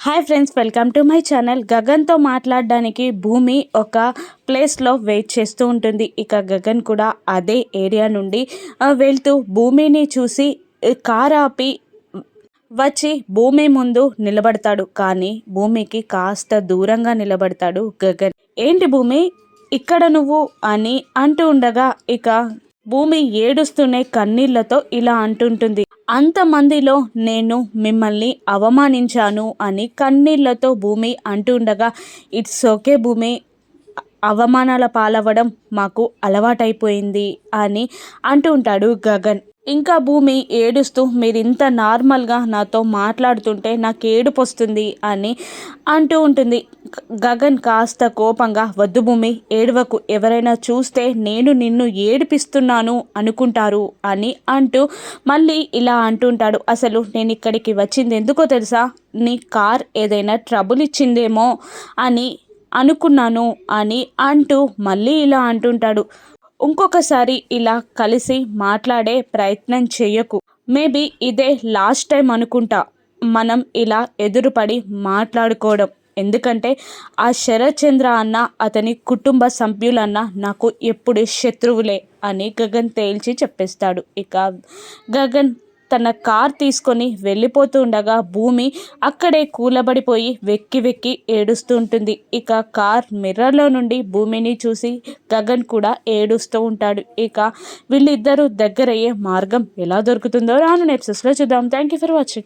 Hi friends, welcome to my channel. గగన్తో మాట్లాడడానికి భూమి ఒక ప్లేస్లో వెయిట్ చేస్తూ ఉంటుంది. ఇక గగన్ కూడా అదే ఏరియా నుండి వెళ్తూ భూమిని చూసి కార్ ఆపి వచ్చి భూమి ముందు నిలబడతాడు. కానీ భూమికి కాస్త దూరంగా నిలబడతాడు గగన్. ఏంటి భూమి ఇక్కడ నువ్వు అని అంటూ ఉండగా ఇక భూమి ఏడుస్తూనే కన్నీళ్లతో ఇలా అంటుంటుంది, అంతమందిలో నేను మిమ్మల్ని అవమానించాను అని కన్నీళ్లతో భూమి అంటుండగా, ఇట్స్ ఓకే భూమి, అవమానాల పాలవ్వడం మాకు అలవాటైపోయింది అని అంటూ ఉంటాడు గగన్. ఇంకా భూమి ఏడుస్తూ మీరు ఇంత నార్మల్గా నాతో మాట్లాడుతుంటే నాకు ఏడుపు వస్తుంది అని అంటూ ఉంటుంది. గగన్ కాస్త కోపంగా, వద్దు భూమి ఏడవకు, ఎవరైనా చూస్తే నేను నిన్ను ఏడిపిస్తున్నాను అనుకుంటారు అని అంటూ మళ్ళీ ఇలా అంటుంటాడు. అసలు నేను ఇక్కడికి వచ్చింది ఎందుకో తెలుసా, నీ కార్ ఏదైనా ట్రబుల్ ఇచ్చిందేమో అని అనుకున్నాను అని అంటూ మళ్ళీ ఇలా అంటుంటాడు. ఇంకొకసారి ఇలా కలిసి మాట్లాడే ప్రయత్నం చేయకు, మేబీ ఇదే లాస్ట్ టైం అనుకుంటా మనం ఇలా ఎదురుపడి మాట్లాడుకోవడం. ఎందుకంటే ఆ శరత్చంద్ర అన్న అతని కుటుంబ సభ్యులన్న నాకు ఎప్పుడు శత్రువులే అని గగన్ తేల్చి చెప్పేస్తాడు. ఇక గగన్ తన కార్ తీసుకొని వెళ్ళిపోతూ ఉండగా భూమి అక్కడే కూలబడిపోయి వెక్కి వెక్కి ఏడుస్తూ ఉంటుంది. ఇక కార్ మిర్రర్లో నుండి భూమిని చూసి గగన్ కూడా ఏడుస్తూ ఉంటాడు. ఇక వీళ్ళిద్దరూ దగ్గరయ్యే మార్గం ఎలా దొరుకుతుందో రాను ఎపిసోడ్స్లో చూద్దాం. Thank you for watching.